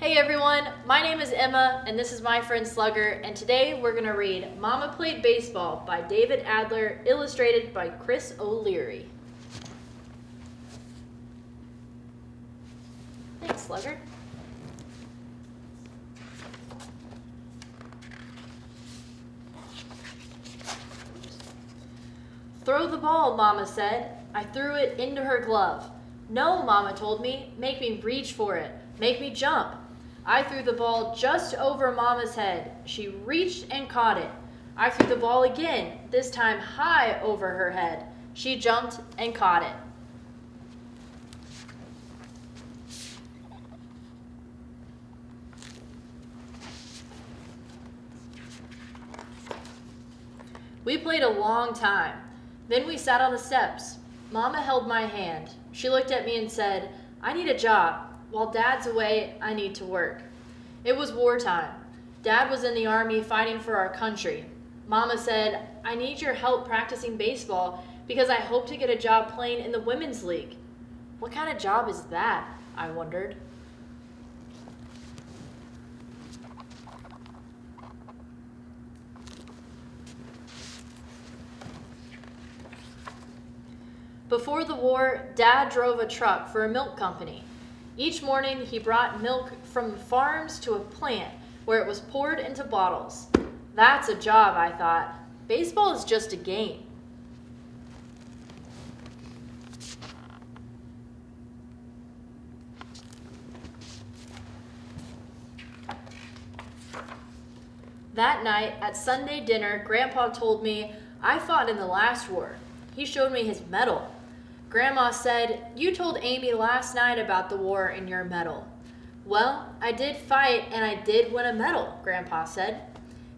Hey everyone, my name is Emma and this is my friend Slugger, and today we're going to read Mama Played Baseball by David Adler, illustrated by Chris O'Leary. Thanks, Slugger. Throw the ball, Mama said. I threw it into her glove. No, Mama told me, make me reach for it, make me jump. I threw the ball just over Mama's head. She reached and caught it. I threw the ball again, this time high over her head. She jumped and caught it. We played a long time. Then we sat on the steps. Mama held my hand. She looked at me and said, I need a job. While Dad's away, I need to work. It was wartime. Dad was in the army fighting for our country. Mama said, I need your help practicing baseball because I hope to get a job playing in the women's league. What kind of job is that? I wondered. Before the war, Dad drove a truck for a milk company. Each morning, he brought milk from farms to a plant where it was poured into bottles. That's a job, I thought. Baseball is just a game. That night, at Sunday dinner, Grandpa told me I fought in the last war. He showed me his medal. Grandma said, you told Amy last night about the war in your medal. Well, I did fight and I did win a medal, Grandpa said.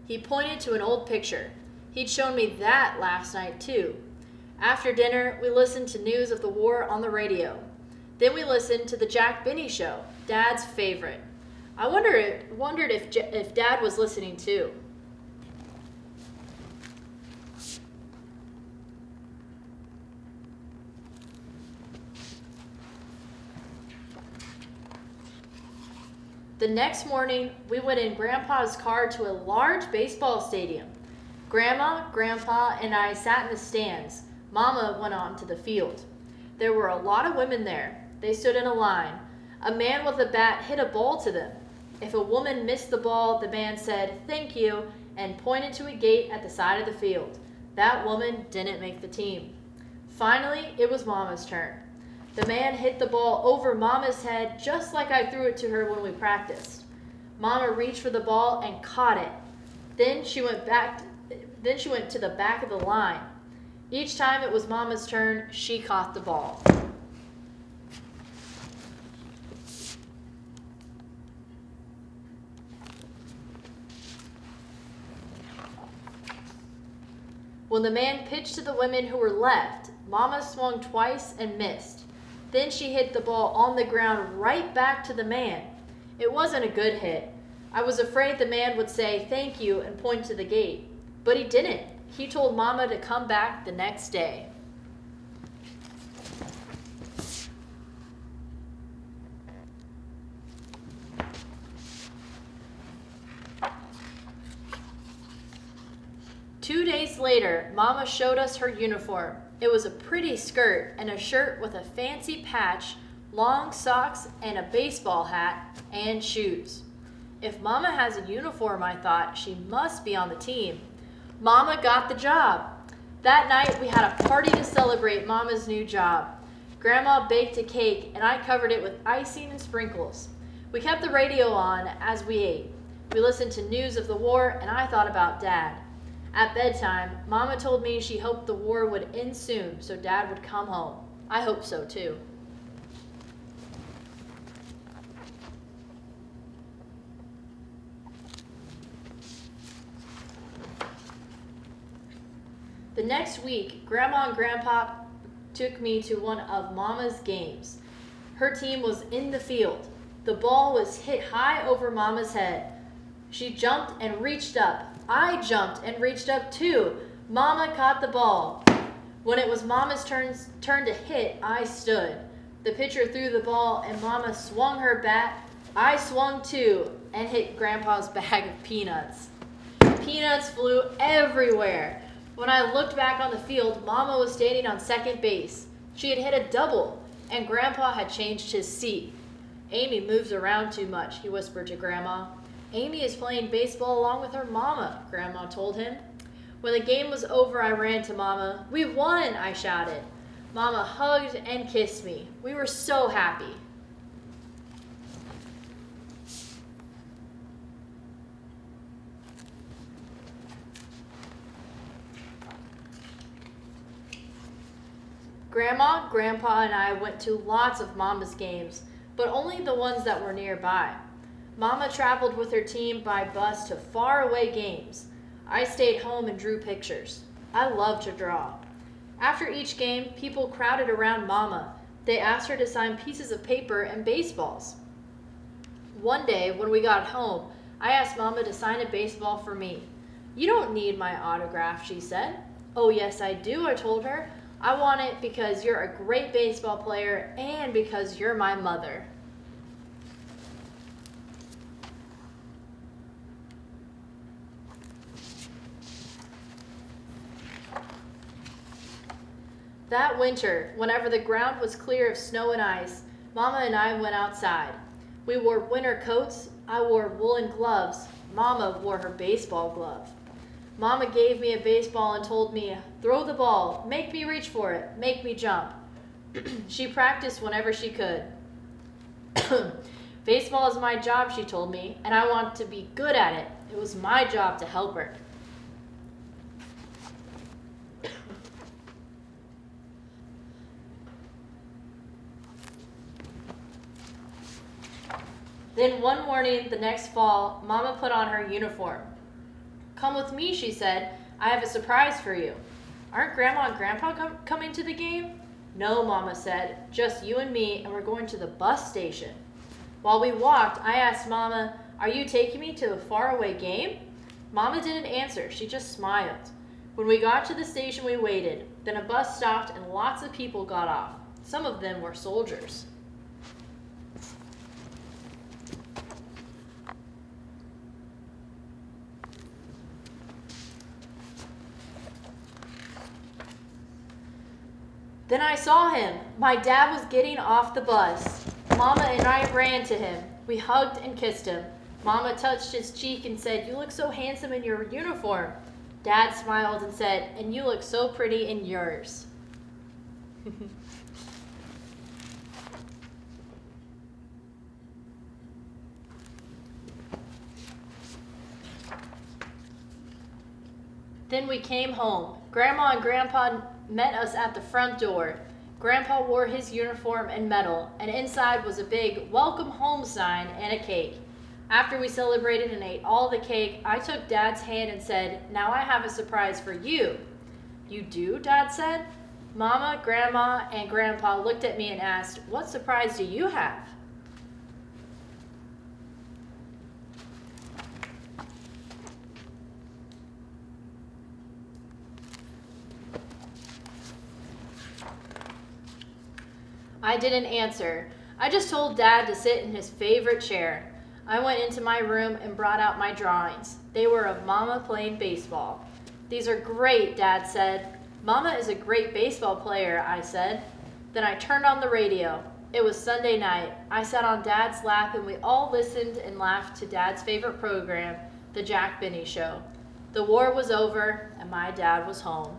He pointed to an old picture. He'd shown me that last night too. After dinner, we listened to news of the war on the radio. Then we listened to the Jack Benny Show, Dad's favorite. I wondered if Dad was listening too. The next morning, we went in Grandpa's car to a large baseball stadium. Grandma, Grandpa, and I sat in the stands. Mama went on to the field. There were a lot of women there. They stood in a line. A man with a bat hit a ball to them. If a woman missed the ball, the man said, thank you, and pointed to a gate at the side of the field. That woman didn't make the team. Finally, it was Mama's turn. The man hit the ball over Mama's head just like I threw it to her when we practiced. Mama reached for the ball and caught it. Then she went to the back of the line. Each time it was Mama's turn, she caught the ball. When the man pitched to the women who were left, Mama swung twice and missed. Then she hit the ball on the ground right back to the man. It wasn't a good hit. I was afraid the man would say thank you and point to the gate. But he didn't. He told Mama to come back the next day. Two days later, Mama showed us her uniform. It was a pretty skirt and a shirt with a fancy patch, long socks, and a baseball hat and shoes. If Mama has a uniform, I thought, she must be on the team. Mama got the job. That night, we had a party to celebrate Mama's new job. Grandma baked a cake, and I covered it with icing and sprinkles. We kept the radio on as we ate. We listened to news of the war, and I thought about Dad. At bedtime, Mama told me she hoped the war would end soon so Dad would come home. I hope so too. The next week, Grandma and Grandpa took me to one of Mama's games. Her team was in the field. The ball was hit high over Mama's head. She jumped and reached up. I jumped and reached up too. Mama caught the ball. When it was Mama's turn to hit, I stood. The pitcher threw the ball and Mama swung her bat I swung too and hit Grandpa's bag of peanuts. Peanuts flew everywhere. When I looked back on the field, Mama was standing on second base. She had hit a double, and Grandpa had changed his seat. Amy moves around too much, he whispered to Grandma. Amy is playing baseball along with her mama, Grandma told him. When the game was over, I ran to Mama. We won, I shouted. Mama hugged and kissed me. We were so happy. Grandma, Grandpa, and I went to lots of Mama's games, but only the ones that were nearby. Mama traveled with her team by bus to faraway games. I stayed home and drew pictures. I love to draw. After each game, people crowded around Mama. They asked her to sign pieces of paper and baseballs. One day, when we got home, I asked Mama to sign a baseball for me. You don't need my autograph, she said. Oh, yes, I do, I told her. I want it because you're a great baseball player and because you're my mother. That winter, whenever the ground was clear of snow and ice, Mama and I went outside. We wore winter coats. I wore woolen gloves. Mama wore her baseball glove. Mama gave me a baseball and told me, throw the ball, make me reach for it, make me jump. She practiced whenever she could. Baseball is my job, she told me, and I want to be good at it. It was my job to help her. Then one morning the next fall, Mama put on her uniform. Come with me, she said. I have a surprise for you. Aren't Grandma and Grandpa coming to the game? No, Mama said. Just you and me, and we're going to the bus station. While we walked, I asked Mama, are you taking me to a faraway game? Mama didn't answer. She just smiled. When we got to the station, we waited. Then a bus stopped and lots of people got off. Some of them were soldiers. Then I saw him. My dad was getting off the bus. Mama and I ran to him. We hugged and kissed him. Mama touched his cheek and said, you look so handsome in your uniform. Dad smiled and said, and you look so pretty in yours. Then we came home. Grandma and Grandpa met us at the front door. Grandpa wore his uniform and medal, and inside was a big welcome home sign and a cake. After we celebrated and ate all the cake, I took Dad's hand and said, now I have a surprise for you. You do? Dad said. Mama, Grandma, and Grandpa looked at me and asked, what surprise do you have? I didn't answer. I just told Dad to sit in his favorite chair. I went into my room and brought out my drawings. They were of Mama playing baseball. These are great, Dad said. Mama is a great baseball player, I said. Then I turned on the radio. It was Sunday night. I sat on Dad's lap and we all listened and laughed to Dad's favorite program, The Jack Benny Show. The war was over and my dad was home.